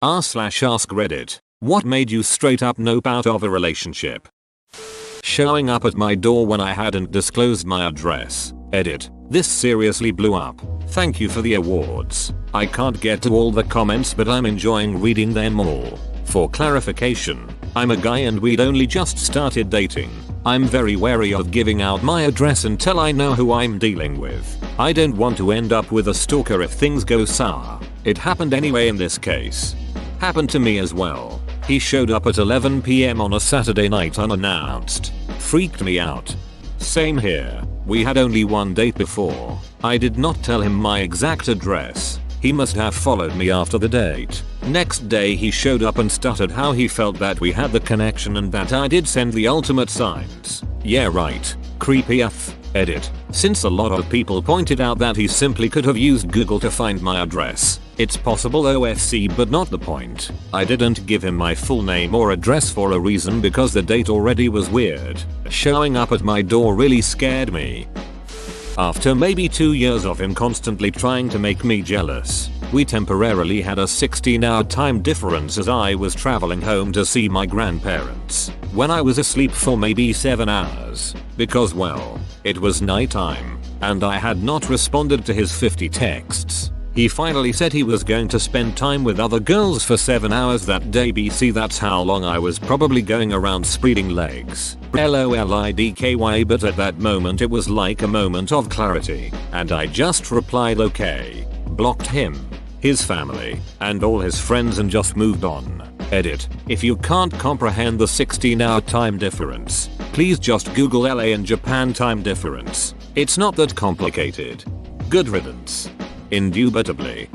r/ask Reddit. What made you straight up nope out of a relationship? Showing up at my door when I hadn't disclosed my address. Edit. This seriously blew up. Thank you for the awards. I can't get to all the comments but I'm enjoying reading them all. For clarification, I'm a guy and we'd only just started dating. I'm very wary of giving out my address until I know who I'm dealing with. I don't want to end up with a stalker if things go sour. It happened anyway in this case. Happened to me as well. He showed up at 11 PM on a Saturday night unannounced. Freaked me out. Same here. We had only one date before. I did not tell him my exact address. He must have followed me after the date. Next day he showed up and stuttered how he felt that we had the connection and that I did send the ultimate signs. Yeah right. Creepy AF. Edit. Since a lot of people pointed out that he simply could have used Google to find my address. It's possible OFC but not the point. I didn't give him my full name or address for a reason because the date already was weird. Showing up at my door really scared me. After maybe 2 years of him constantly trying to make me jealous, we temporarily had a 16-hour time difference as I was traveling home to see my grandparents, when I was asleep for maybe 7 hours, because well, it was nighttime, and I had not responded to his 50 texts. He finally said he was going to spend time with other girls for 7 hours that day. BC that's how long I was probably going around spreading legs. LOLIDKY, but at that moment it was like a moment of clarity, and I just replied okay, blocked him, his family, and all his friends and just moved on. Edit. If you can't comprehend the 16-hour time difference, please just Google LA and Japan time difference. It's not that complicated. Good riddance. Indubitably.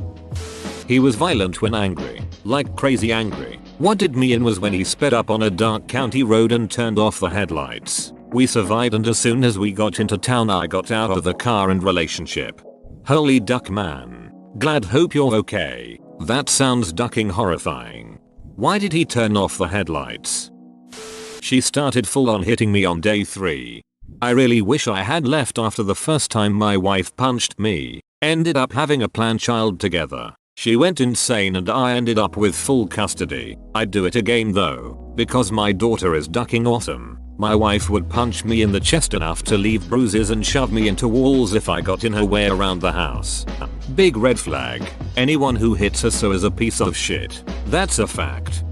He was violent when angry, like crazy angry. What did me in was when he sped up on a dark county road and turned off the headlights. We survived and as soon as we got into town I got out of the car and relationship. Holy duck man. Glad hope you're okay. That sounds ducking horrifying. Why did he turn off the headlights? She started full on hitting me on day 3. I really wish I had left after the first time my wife punched me. Ended up having a planned child together. She went insane and I ended up with full custody. I'd do it again though, because my daughter is ducking awesome. My wife would punch me in the chest enough to leave bruises and shove me into walls if I got in her way around the house. Big red flag. Anyone who hits her so is a piece of shit. That's a fact.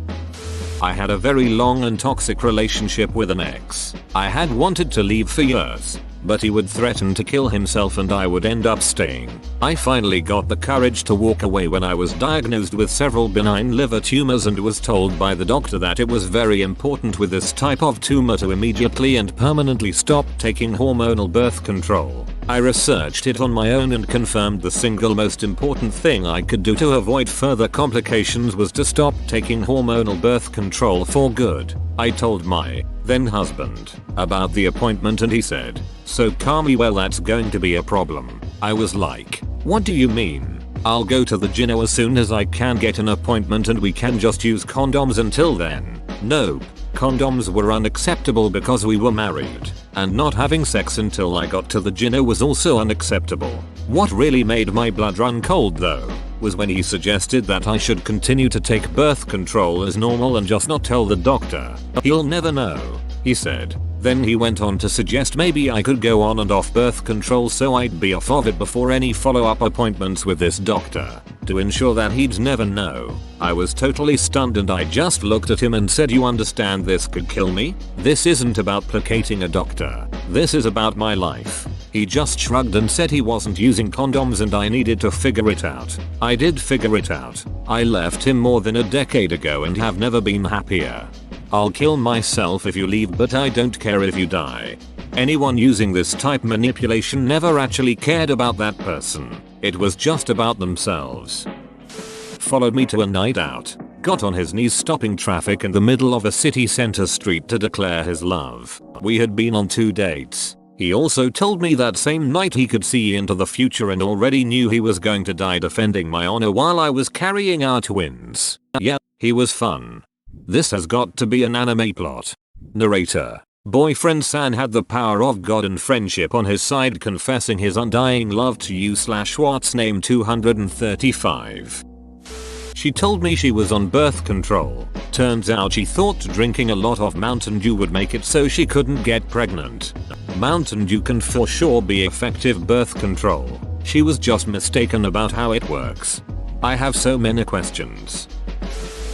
I had a very long and toxic relationship with an ex. I had wanted to leave for years, but he would threaten to kill himself and I would end up staying. I finally got the courage to walk away when I was diagnosed with several benign liver tumors and was told by the doctor that it was very important with this type of tumor to immediately and permanently stop taking hormonal birth control. I researched it on my own and confirmed the single most important thing I could do to avoid further complications was to stop taking hormonal birth control for good. I told my then husband about the appointment and he said, "So calmly, well that's going to be a problem." I was like, "What do you mean? I'll go to the gyno as soon as I can get an appointment and we can just use condoms until then." Nope. Condoms were unacceptable because we were married, and not having sex until I got to the gyno was also unacceptable. What really made my blood run cold though, was when he suggested that I should continue to take birth control as normal and just not tell the doctor. "He'll never know," he said. Then he went on to suggest maybe I could go on and off birth control so I'd be off of it before any follow-up appointments with this doctor, to ensure that he'd never know. I was totally stunned and I just looked at him and said, "You understand this could kill me? This isn't about placating a doctor. This is about my life." He just shrugged and said he wasn't using condoms and I needed to figure it out. I did figure it out. I left him more than a decade ago and have never been happier. I'll kill myself if you leave, but I don't care if you die. Anyone using this type manipulation never actually cared about that person. It was just about themselves. Followed me to a night out. Got on his knees stopping traffic in the middle of a city center street to declare his love. We had been on 2 dates. He also told me that same night he could see into the future and already knew he was going to die defending my honor while I was carrying our twins. Yeah, he was fun. This has got to be an anime plot. Narrator. Boyfriend San had the power of God and friendship on his side, confessing his undying love to you / what's name 235. She told me she was on birth control. Turns out she thought drinking a lot of Mountain Dew would make it so she couldn't get pregnant. Mountain Dew can for sure be effective birth control. She was just mistaken about how it works. I have so many questions.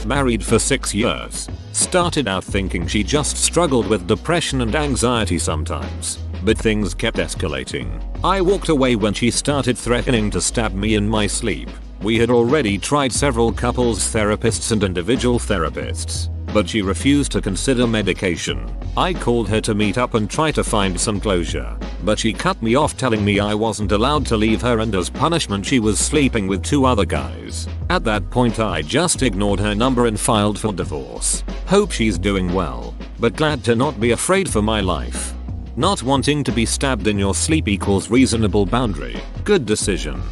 Married for 6 years. Started out thinking she just struggled with depression and anxiety sometimes, but things kept escalating. I walked away when she started threatening to stab me in my sleep. We had already tried several couples therapists and individual therapists, but she refused to consider medication. I called her to meet up and try to find some closure, but she cut me off telling me I wasn't allowed to leave her and as punishment she was sleeping with 2 other guys. At that point I just ignored her number and filed for divorce. Hope she's doing well, but glad to not be afraid for my life. Not wanting to be stabbed in your sleep equals reasonable boundary. Good decision.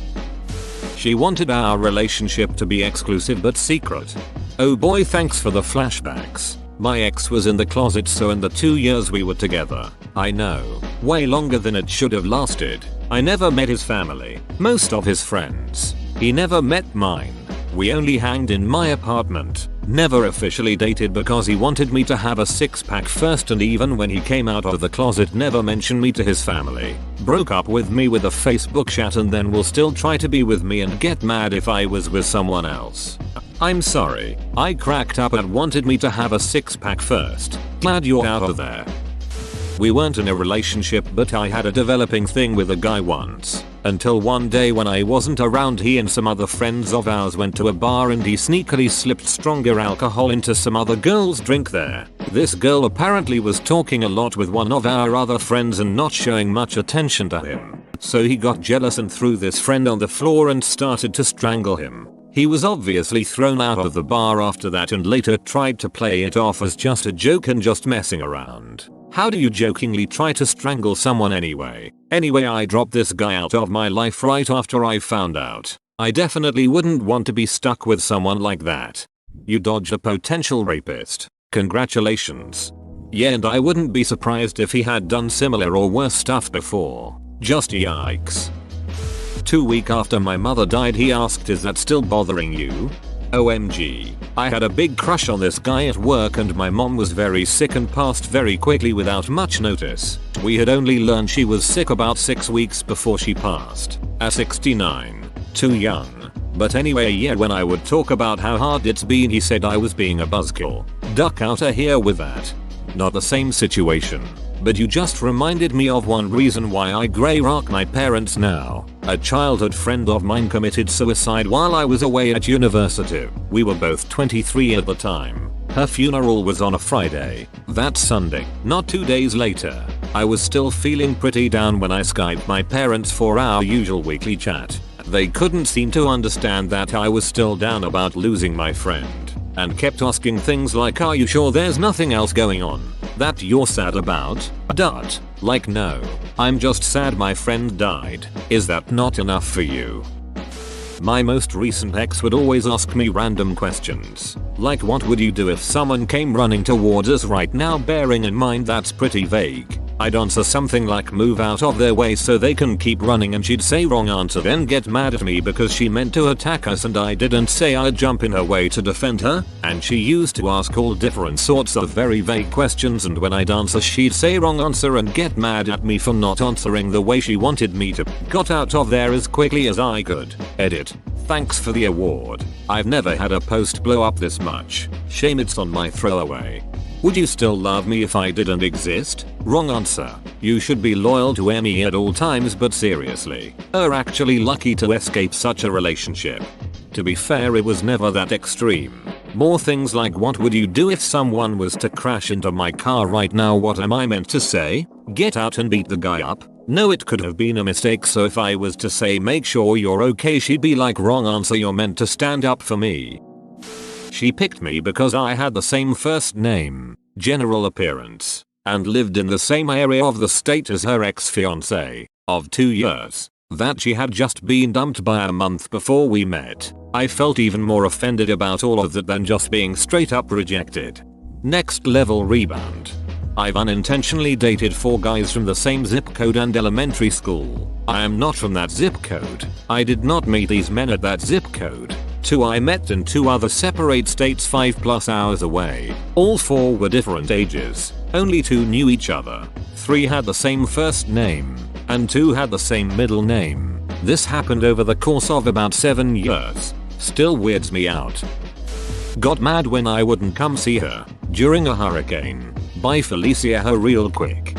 She wanted our relationship to be exclusive but secret. Oh boy, thanks for the flashbacks. My ex was in the closet, so in the 2 years we were together, I know, way longer than it should have lasted, I never met his family, most of his friends. He never met mine. We only hanged in my apartment. Never officially dated because he wanted me to have a 6-pack first, and even when he came out of the closet never mentioned me to his family. Broke up with me with a Facebook chat and then will still try to be with me and get mad if I was with someone else. I'm sorry. I cracked up and wanted me to have a 6-pack first. Glad you're out of there. We weren't in a relationship, but I had a developing thing with a guy once. Until one day when I wasn't around, he and some other friends of ours went to a bar and he sneakily slipped stronger alcohol into some other girl's drink there. This girl apparently was talking a lot with one of our other friends and not showing much attention to him. So he got jealous and threw this friend on the floor and started to strangle him. He was obviously thrown out of the bar after that and later tried to play it off as just a joke and just messing around. How do you jokingly try to strangle someone anyway? Anyway, I dropped this guy out of my life right after I found out. I definitely wouldn't want to be stuck with someone like that. You dodged a potential rapist. Congratulations. Yeah, and I wouldn't be surprised if he had done similar or worse stuff before. Just yikes. 2 weeks after my mother died, he asked, "Is that still bothering you?" OMG. I had a big crush on this guy at work and my mom was very sick and passed very quickly without much notice. We had only learned she was sick about 6 weeks before she passed. At 69. Too young. But anyway, yeah, when I would talk about how hard it's been, he said I was being a buzzkill. Duck out of here with that. Not the same situation. But you just reminded me of one reason why I grey rock my parents now. A childhood friend of mine committed suicide while I was away at university. We were both 23 at the time. Her funeral was on a Friday. That Sunday, not 2 days later, I was still feeling pretty down when I Skyped my parents for our usual weekly chat. They couldn't seem to understand that I was still down about losing my friend, and kept asking things like, "Are you sure there's nothing else going on that you're sad about?" Like, no. I'm just sad my friend died. Is that not enough for you? My most recent ex would always ask me random questions. Like, what would you do if someone came running towards us right now? Bearing in mind that's pretty vague. I'd answer something like move out of their way so they can keep running, and she'd say wrong answer, then get mad at me because she meant to attack us and I didn't say I'd jump in her way to defend her. And she used to ask all different sorts of very vague questions, and when I'd answer she'd say wrong answer and get mad at me for not answering the way she wanted me to. Got out of there as quickly as I could. Edit. Thanks for the award. I've never had a post blow up this much. Shame it's on my throwaway. Would you still love me if I didn't exist? Wrong answer. You should be loyal to me at all times, but seriously, are actually lucky to escape such a relationship. To be fair, it was never that extreme. More things like, what would you do if someone was to crash into my car right now? What am I meant to say? Get out and beat the guy up? No, it could have been a mistake, so if I was to say make sure you're okay, she'd be like, wrong answer, you're meant to stand up for me. She picked me because I had the same first name, general appearance, and lived in the same area of the state as her ex-fiancé of 2 years. That she had just been dumped by a month before we met. I felt even more offended about all of that than just being straight up rejected. Next level rebound. I've unintentionally dated 4 guys from the same zip code and elementary school. I am not from that zip code. I did not meet these men at that zip code. 2 I met in 2 other separate states 5+ hours away. All 4 were different ages. Only 2 knew each other. 3 had the same first name. And 2 had the same middle name. This happened over the course of about 7 years. Still weirds me out. Got mad when I wouldn't come see her during a hurricane. Bye Felicia her real quick.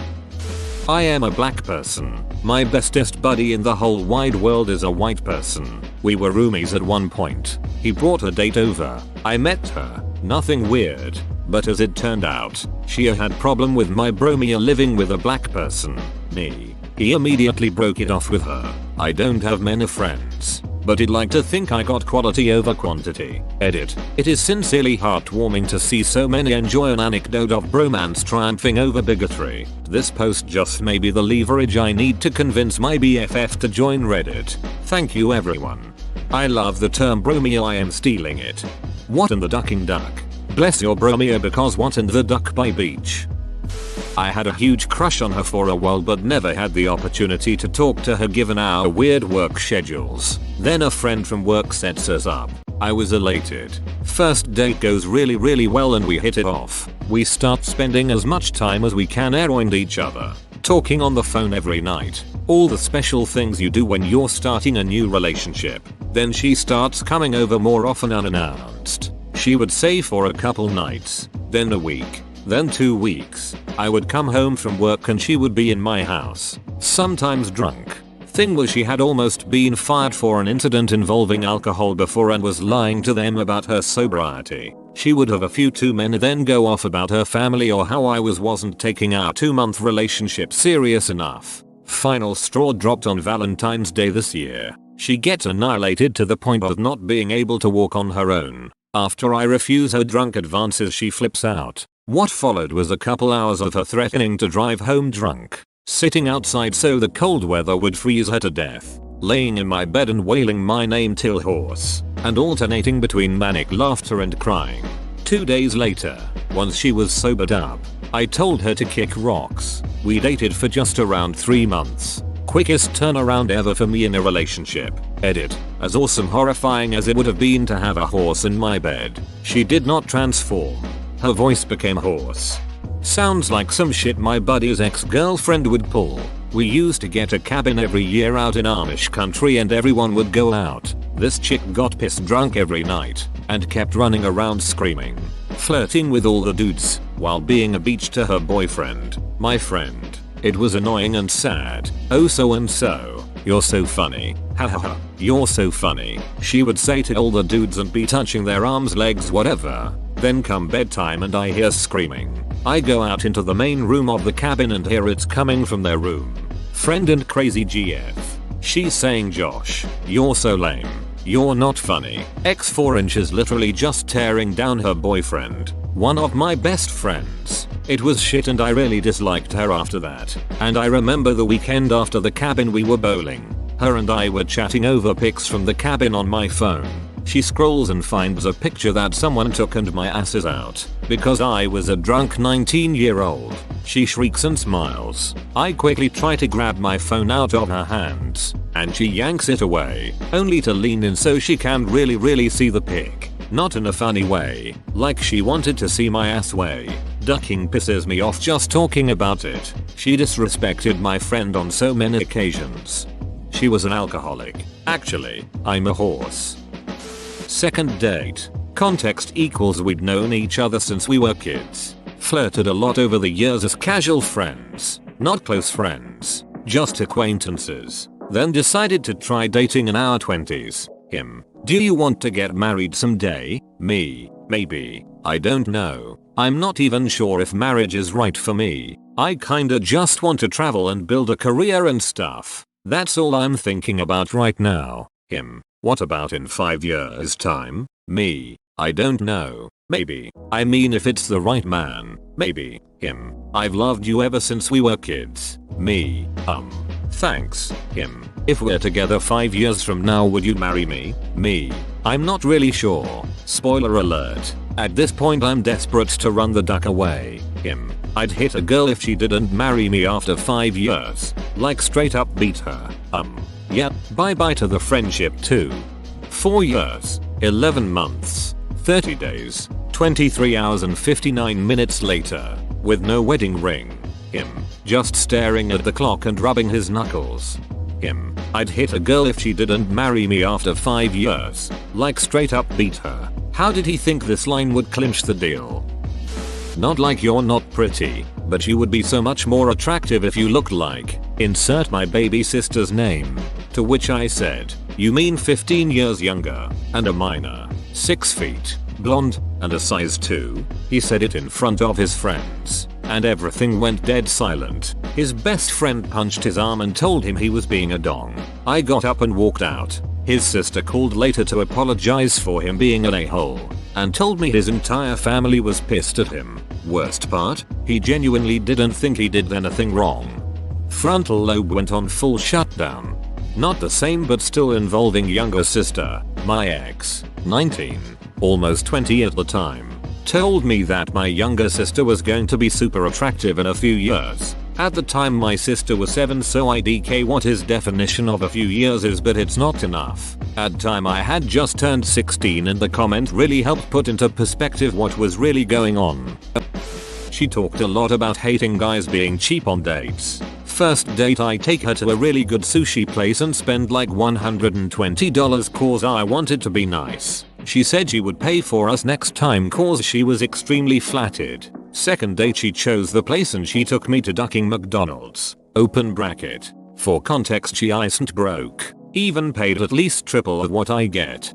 I am a black person. My bestest buddy in the whole wide world is a white person. We were roomies at one point. He brought a date over. I met her. Nothing weird. But as it turned out, she had problem with my bromia living with a black person. Me. He immediately broke it off with her. I don't have many friends, but I'd like to think I got quality over quantity. Edit. It is sincerely heartwarming to see so many enjoy an anecdote of bromance triumphing over bigotry. This post just may be the leverage I need to convince my BFF to join Reddit. Thank you everyone. I love the term bromia, I am stealing it. What in the ducking duck? Bless your bromia because what in the duck by beach. I had a huge crush on her for a while but never had the opportunity to talk to her given our weird work schedules. Then a friend from work sets us up. I was elated. First date goes really well and we hit it off. We start spending as much time as we can around each other. Talking on the phone every night. All the special things you do when you're starting a new relationship. Then she starts coming over more often unannounced. She would say for a couple nights. Then a week. Then 2 weeks. I would come home from work and she would be in my house. Sometimes drunk. Thing was she had almost been fired for an incident involving alcohol before and was lying to them about her sobriety. She would have a few too many then go off about her family or how I wasn't taking our 2-month relationship serious enough. Final straw dropped on Valentine's Day this year. She gets annihilated to the point of not being able to walk on her own. After I refuse her drunk advances she flips out. What followed was a couple hours of her threatening to drive home drunk, sitting outside so the cold weather would freeze her to death, laying in my bed and wailing my name till hoarse, and alternating between manic laughter and crying. 2 days later, once she was sobered up, I told her to kick rocks. We dated for just around 3 months. Quickest turnaround ever for me in a relationship. Edit. As awesome horrifying as it would have been to have a horse in my bed, she did not transform. Her voice became hoarse. Sounds like some shit my buddy's ex-girlfriend would pull. We used to get a cabin every year out in Amish country and everyone would go out. This chick got pissed drunk every night and kept running around screaming, flirting with all the dudes while being a beach to her boyfriend, my friend. It was annoying and sad. Oh so and so. You're so funny. Hahaha. You're so funny. She would say to all the dudes and be touching their arms, legs, whatever. Then come bedtime and I hear screaming. I go out into the main room of the cabin and hear it's coming from their room. Friend and crazy GF. She's saying Josh, you're so lame. You're not funny. X 4 inches literally just tearing down her boyfriend. One of my best friends. It was shit and I really disliked her after that. And I remember the weekend after the cabin we were bowling. Her and I were chatting over pics from the cabin on my phone. She scrolls and finds a picture that someone took and my ass is out. Because I was a drunk 19-year-old. She shrieks and smiles. I quickly try to grab my phone out of her hands. And she yanks it away. Only to lean in so she can really see the pic. Not in a funny way. Like she wanted to see my ass way. Ducking pisses me off just talking about it. She disrespected my friend on so many occasions. She was an alcoholic. Actually, I'm a horse. Second date. Context equals we'd known each other since we were kids. Flirted a lot over the years as casual friends. Not close friends. Just acquaintances. Then decided to try dating in our 20s. Him. Do you want to get married someday? Me. Maybe. I don't know. I'm not even sure if marriage is right for me. I kinda just want to travel and build a career and stuff. That's all I'm thinking about right now. Him. What about in 5 years time? Me. I don't know. Maybe. I mean if it's the right man. Maybe. Him. I've loved you ever since we were kids. Me. Thanks. Him. If we're together 5 years from now would you marry me? Me. I'm not really sure. Spoiler alert. At this point I'm desperate to run the duck away. Him. I'd hit a girl if she didn't marry me after 5 years. Like straight up beat her. Yep. Bye bye to the friendship too. 4 years. 11 months, 30 days, 23 hours and 59 minutes later, with no wedding ring. Him, just staring at the clock and rubbing his knuckles. Him, I'd hit a girl if she didn't marry me after 5 years. Like straight up beat her. How did he think this line would clinch the deal? Not like you're not pretty, but you would be so much more attractive if you looked like, insert my baby sister's name. To which I said, you mean 15 years younger, and a minor, 6 feet, blonde, and a size 2? He said it in front of his friends, and everything went dead silent. His best friend punched his arm and told him he was being a dong. I got up and walked out. His sister called later to apologize for him being an a-hole, and told me his entire family was pissed at him. Worst part, he genuinely didn't think he did anything wrong. Frontal lobe went on full shutdown. Not the same but still involving younger sister, my ex, 19, almost 20 at the time, told me that my younger sister was going to be super attractive in a few years. At the time my sister was 7, so IDK what his definition of a few years is, but it's not enough. At time I had just turned 16 and the comment really helped put into perspective what was really going on. She talked a lot about hating guys being cheap on dates. First date I take her to a really good sushi place and spend like $120 cause I wanted to be nice. She said she would pay for us next time cause she was extremely flattered. Second date she chose the place and she took me to Ducking McDonald's. Open bracket. For context she isn't broke. Even paid at least triple of what I get.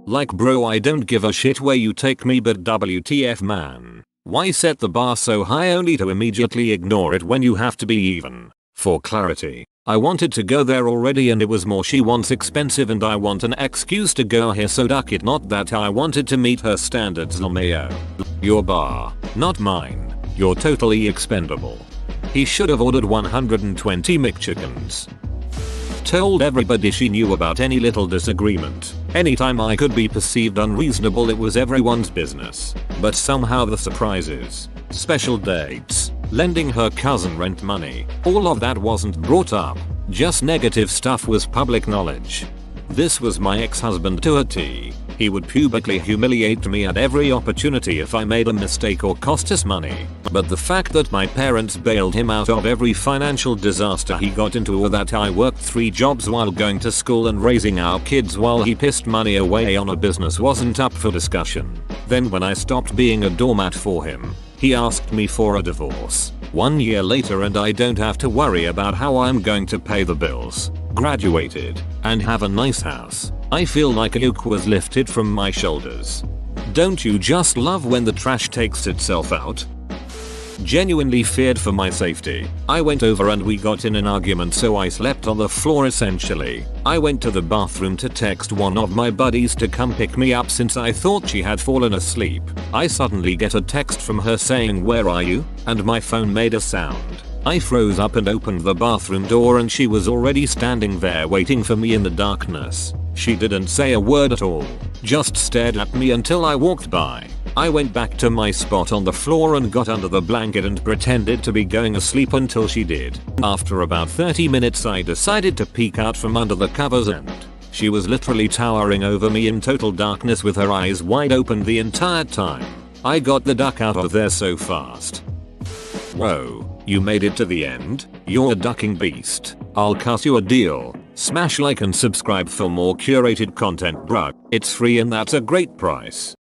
Like bro, I don't give a shit where you take me, but WTF man. Why set the bar so high only to immediately ignore it when you have to be even? For clarity, I wanted to go there already and it was more she wants expensive and I want an excuse to go here, so duck it, not that I wanted to meet her standards. LMAO. Your bar, not mine. You're totally expendable. He should have ordered 120 McChickens. Told everybody she knew about any little disagreement. Anytime I could be perceived unreasonable it was everyone's business. But somehow the surprises, special dates, lending her cousin rent money, all of that wasn't brought up. Just negative stuff was public knowledge. This was my ex-husband to a T. He would publicly humiliate me at every opportunity if I made a mistake or cost us money. But the fact that my parents bailed him out of every financial disaster he got into, or that I worked 3 jobs while going to school and raising our kids while he pissed money away on a business, wasn't up for discussion. Then when I stopped being a doormat for him, he asked me for a divorce. 1 year later and I don't have to worry about how I'm going to pay the bills, graduated, and have a nice house. I feel like a yoke was lifted from my shoulders. Don't you just love when the trash takes itself out? Genuinely feared for my safety. I went over and we got in an argument, so I slept on the floor essentially. I went to the bathroom to text one of my buddies to come pick me up since I thought she had fallen asleep. I suddenly get a text from her saying, "Where are you?" and my phone made a sound. I froze up and opened the bathroom door and she was already standing there waiting for me in the darkness. She didn't say a word at all, just stared at me until I walked by. I went back to my spot on the floor and got under the blanket and pretended to be going asleep until she did. After about 30 minutes I decided to peek out from under the covers and she was literally towering over me in total darkness with her eyes wide open the entire time. I got the duck out of there so fast. Whoa, you made it to the end? You're a ducking beast. I'll cut you a deal. Smash like and subscribe for more curated content, bruh. It's free and that's a great price.